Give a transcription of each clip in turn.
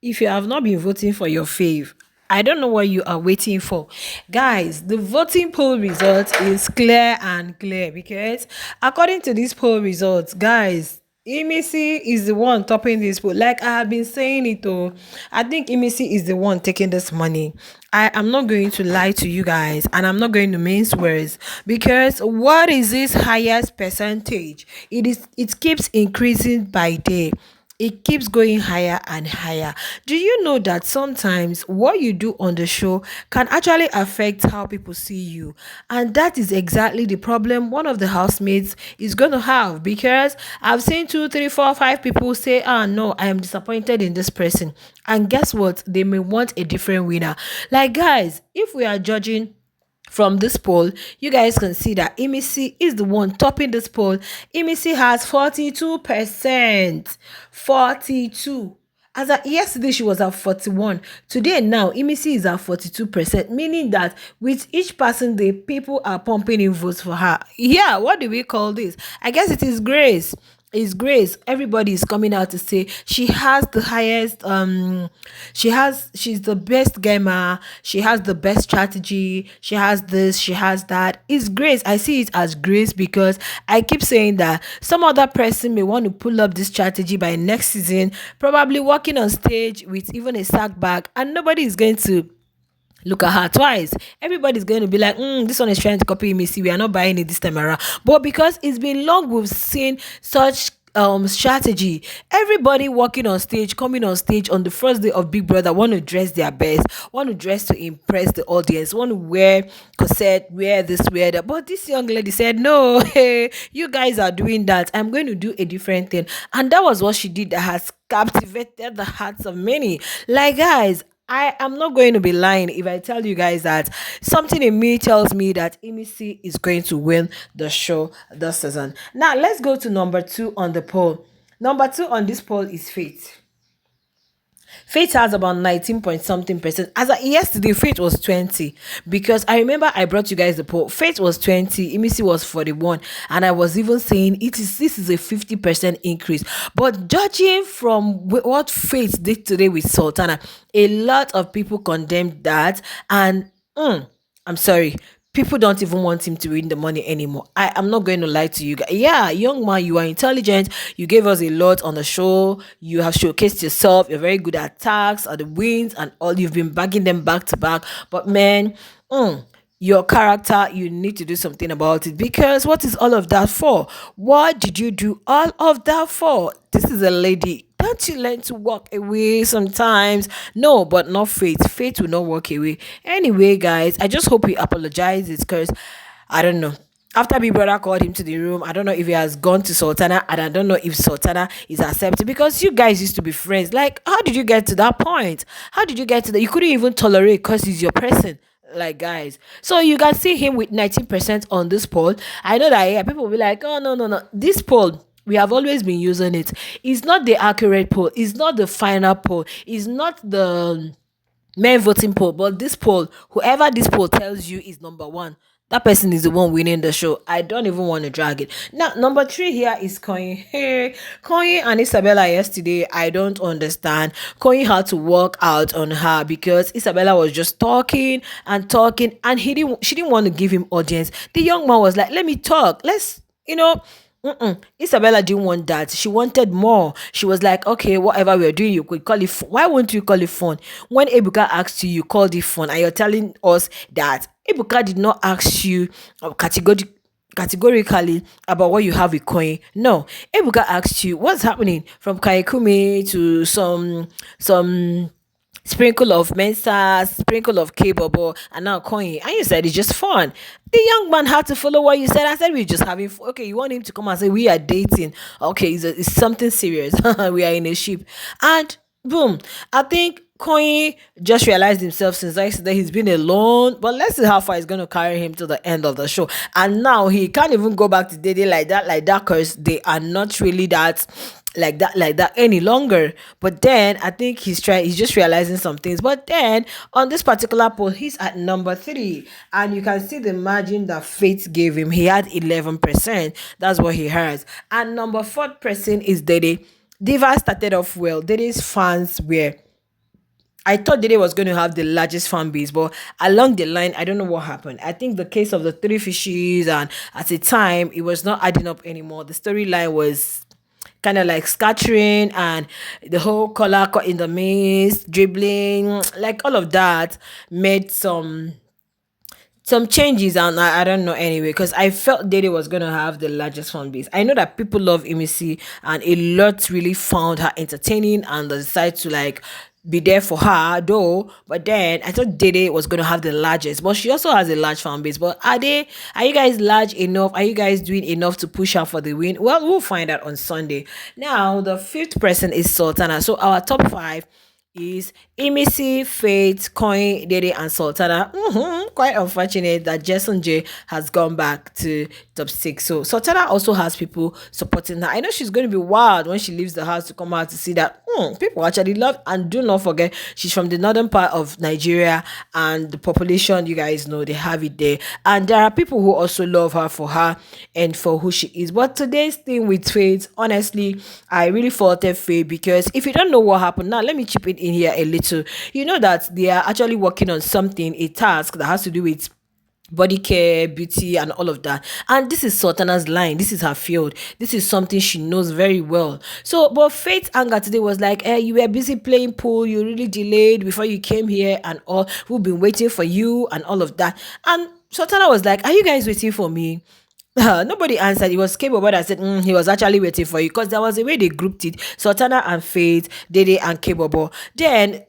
If you have not been voting for your fave, I don't know what you are waiting for. Guys, the voting poll result is clear and clear because according to these poll results, guys, Imisi is the one topping this poll. Like I have been saying it though. I think Imisi is the one taking this money. I am not going to lie to you guys and I'm not going to mince words because what is this highest percentage? It keeps increasing by day. It keeps going higher and higher. Do you know that sometimes what you do on the show can actually affect how people see you? And that is exactly the problem one of the housemates is going to have because I've seen two, three, four, five people say, ah, no, I am disappointed in this person. And guess what? They may want a different winner. Like, guys, if we are judging from this poll, you guys can see that Imisi is the one topping this poll. Imisi has 42%. 42. As of yesterday, she was at 41. Today, now, Imisi is at 42%, meaning that with each person, the people are pumping in votes for her. Yeah, what do we call this? I guess it is grace. It's grace. Everybody is coming out to say she has the highest she's the best gamer, she has the best strategy, she has this, she has that. It's grace. I see it as grace because I keep saying that some other person may want to pull up this strategy by next season, probably walking on stage with even a sack bag, and nobody is going to look at her twice. Everybody's going to be like, this one is trying to copy me. See, we are not buying it this time around. But because it's been long, we've seen such strategy. Everybody walking on stage, coming on stage on the first day of Big Brother, want to dress their best, want to dress to impress the audience, want to wear corset, wear this, wear that. But this young lady said, no, hey, you guys are doing that. I'm going to do a different thing. And that was what she did that has captivated the hearts of many. Like, guys, I am not going to be lying if I tell you guys that something in me tells me that Imisi is going to win the show this season. Now, let's go to number two on the poll. Number two on this poll is Faith. Faith has about 19 point something percent. As of yesterday, Faith was 20. Because I remember I brought you guys the poll. Faith was 20, Imisi was 41. And I was even saying this is a 50% increase. But judging from what Faith did today with Sultana, a lot of people condemned that. And I'm sorry. People don't even want him to win the money anymore. I am not going to lie to you guys. Yeah, young man, you are intelligent. You gave us a lot on the show. You have showcased yourself. You're very good at tags, at the wins, and all. You've been bagging them back to back. But man, your character, you need to do something about it because what is all of that for? What did you do all of that for? This is a lady. Don't you learn to walk away sometimes? No, but not Faith. Faith will not walk away. Anyway, guys, I just hope he apologizes because I don't know. After Big Brother called him to the room, I don't know if he has gone to Sultana, and I don't know if Sultana is accepted because you guys used to be friends. Like, how did you get to that point? How did you get to that? You couldn't even tolerate because he's your person. Like, guys, so you can see him with 19% on this poll. I know that, yeah, people will be like, oh, no, no, no, this poll, we have always been using it. It's not the accurate poll, it's not the final poll, it's not the main voting poll, but this poll, whoever this poll tells you is number one, that person is the one winning the show. I don't even want to drag it. Now, number three here is Coin. Hey, Coin and Isabella yesterday, I don't understand. Coin had to work out on her because Isabella was just talking and talking, and she didn't want to give him audience. The young man was like, let me talk. Let's, Isabella didn't want that. She wanted more. She was like, okay, whatever we're doing, you could call it fun. Why won't you call it fun? When Ebuka asked you, you called it fun, and you're telling us that Ebuka did not ask you categorically about what you have with Coin. No, Ebuka asked you what's happening from Kaikumi to some sprinkle of Mensa, sprinkle of K-Bobo, and now Coin. And you said it's just fun. The young man had to follow what you said. I said we're just having fun. Okay, you want him to come and say we are dating. Okay, it's something serious. We are in a ship. And boom, I think Coin just realized himself since yesterday he's been alone. But let's see how far it's going to carry him to the end of the show. And now he can't even go back to dating like that, because they are not really that like that any longer. But then I think he's just realizing some things. But then on this particular poll, he's at number three, and you can see the margin that Faith gave him. He had 11%. That's what he has. And number fourth person is Dede. Diva started off well. Dede's fans were I thought Dede was going to have the largest fan base, but along the line, I don't know what happened. I think the case of the three fishes, and at the time, it was not adding up anymore. The storyline was kind of like scattering, and the whole color cut in the mist, dribbling, like all of that made some changes, and I don't know anyway, because I felt Dede was gonna have the largest fan base. I know that people love Imisi, and a lot really found her entertaining and decided to like be there for her though. But then I thought Dede was gonna have the largest, but she also has a large fan base. But are you guys large enough? Are you guys doing enough to push her for the win? Well, we'll find out on Sunday. Now the fifth person is Sultana. So our top five is Imisi, Faith, Coin, Dede, and Sultana. Quite unfortunate that Jason J has gone back to top six. So Sultana also has people supporting her. I know she's going to be wild when she leaves the house to come out to see that people actually love. And do not forget, she's from the northern part of Nigeria, and the population, you guys know, they have it there. And there are people who also love her and for who she is. But today's thing with Faith, honestly, I really faulted Faith, because if you don't know what happened, now let me chip it in here a little. You know that they are actually working on something, a task that has to do with body care, beauty, and all of that. And this is Sultana's line. This is her field. This is something she knows very well. So, but Faith anger today was like, you were busy playing pool. You really delayed before you came here and all. We've been waiting for you and all of that. And Sultana was like, are you guys waiting for me? Nobody answered. It was K-Bobo that said he was actually waiting for you, because there was a way they grouped it. Sultana and Faith, Dede and K-Bobo. Then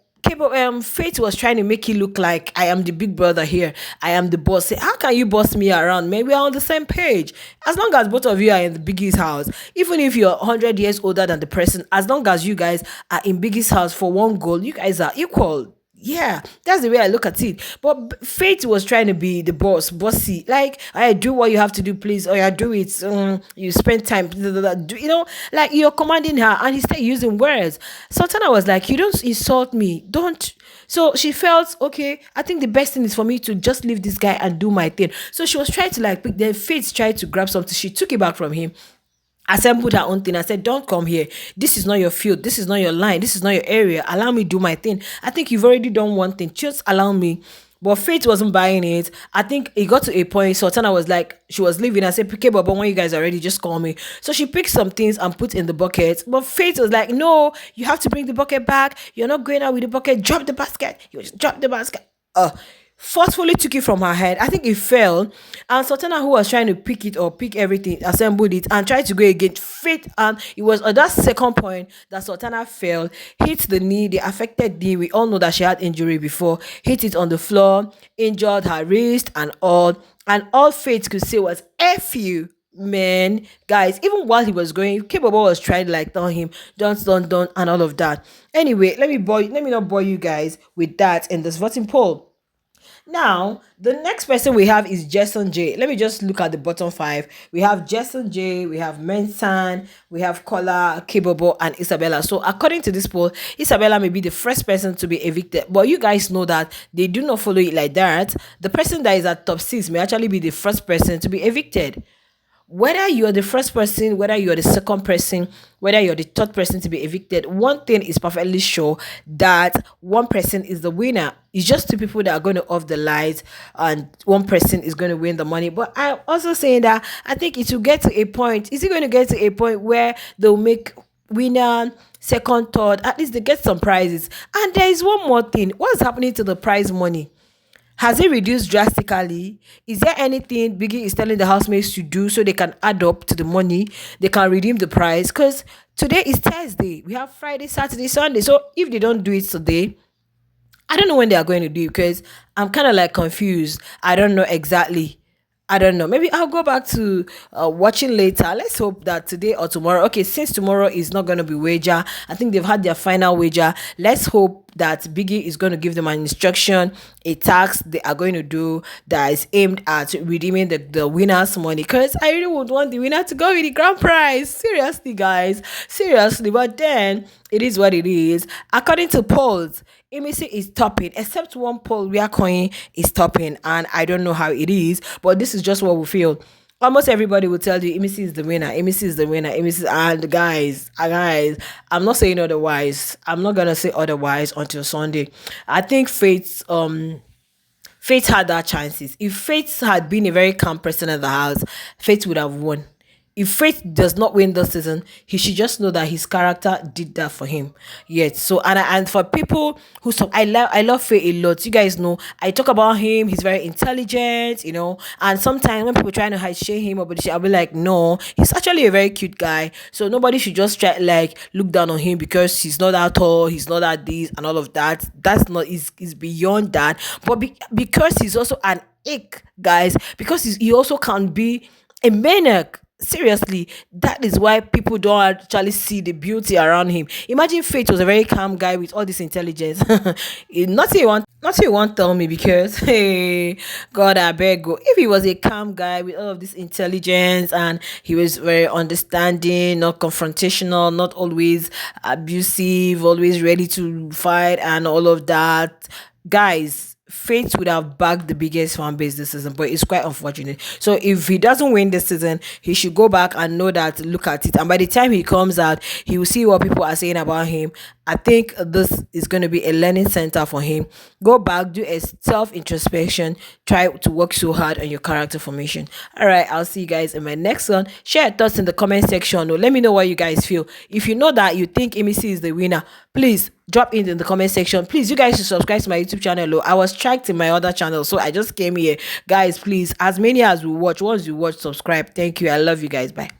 Faith was trying to make it look like I am the big brother here. I am the boss. Say, how can you boss me around? Maybe we're on the same page. As long as both of you are in the biggest house, even if you're 100 years older than the person, as long as you guys are in biggest house for one goal, you guys are equal. Yeah, that's the way I look at it. But Faith was trying to be the bossy. Like, I do what you have to do, please. Or you do it. You spend time, like you're commanding her, and he started using words. Sultana was like, you don't insult me. Don't. So she felt, okay, I think the best thing is for me to just leave this guy and do my thing. So she was trying to like pick, then Faith tried to grab something. She took it back from him, assembled her own thing. I said, don't come here. This is not your field. This is not your line. This is not your area. Allow me do my thing. I think you've already done one thing. Just allow me. But Faith wasn't buying it. I think it got to a point. Sultana was like, she was leaving. I said, okay, but when you guys are ready, just call me. So she picked some things and put in the bucket. But Faith was like, no, you have to bring the bucket back. You're not going out with the bucket. Drop the basket. You just drop the basket. Forcefully took it from her head. I think it fell. And Sultana, who was trying to pick it or pick everything, assembled it and tried to go again. Faith, and it was at that second point that Sultana fell, hit the knee, the affected knee. We all know that she had injury before. Hit it on the floor, injured her wrist and all. And all Faith could say was, F you, man. Guys, even while he was going, K-Bobo was trying to like tell him, don't, and all of that. Anyway, let me not bore you guys with that in this voting poll. Now, the next person we have is Jason J. Let me just look at the bottom five. We have Jason J, we have Mensan, we have Kola, Kibobo, and Isabella. So, according to this poll, Isabella may be the first person to be evicted. But you guys know that they do not follow it like that. The person that is at top six may actually be the first person to be evicted. Whether you're the first person, whether you're the second person, whether you're the third person to be evicted, one thing is perfectly sure, that one person is the winner. It's just two people that are going to off the lights, and one person is going to win the money. But I'm also saying that I think it will get to a point. Is it going to get to a point where they'll make winner, second, third, at least they get some prizes? And there is one more thing. What's happening to the prize money? Has it reduced drastically? Is there anything Biggie is telling the housemates to do so they can add up to the money, they can redeem the price? Because today is Thursday. We have Friday, Saturday, Sunday. So if they don't do it today, I don't know when they are going to do it, because I'm kind of like confused. I don't know exactly. I don't know. Maybe I'll go back to watching later. Let's hope that today or tomorrow. Okay, since tomorrow is not going to be wager, I think they've had their final wager. Let's hope that Biggie is going to give them an instruction, a task they are going to do that is aimed at redeeming the winner's money. Because I really would want the winner to go with the grand prize. Seriously, guys. Seriously. But then it is what it is. According to polls, Imisi is topping, except one poll where Coin is topping, and I don't know how it is, but this is just what we feel. almost everybody will tell you Imisi is the winner, Imisi is the winner, Imisi. And guys, I'm not saying otherwise. I'm not gonna say otherwise until Sunday. I think Faith had that chances. If Faith had been a very calm person in the house, Faith would have won. If Faith does not win this season, he should just know that his character did that for him. Yet, so and for people who I love Faith a lot. You guys know I talk about him. He's very intelligent, And sometimes when people trying to hide shame him or body shame, I'll be like, no, he's actually a very cute guy. So nobody should just try like look down on him because he's not that tall, he's not that this and all of that. That's not is beyond that. But because he's also an ick, guys, because he also can be a maniac. Seriously, that is why people don't actually see the beauty around him. Imagine Faith was a very calm guy with all this intelligence. Nothing you want tell me because hey, God, I beg go. If he was a calm guy with all of this intelligence and he was very understanding, not confrontational, not always abusive, always ready to fight and all of that, guys, Faith would have backed the biggest fan base this season, but it's quite unfortunate. So if he doesn't win this season, he should go back and know that look at it. And by the time he comes out, he will see what people are saying about him. I think this is going to be a learning center for him. Go back, do a self introspection, try to work so hard on your character formation. All right, I'll see you guys in my next one. Share your thoughts in the comment section. Or let me know what you guys feel. If you know that you think Imisi is the winner, please drop it in the comment section. Please, you guys should subscribe to my YouTube channel. I was tracked in my other channel, so I just came here. Guys, please, as many as we watch, once you watch, subscribe. Thank you. I love you guys. Bye.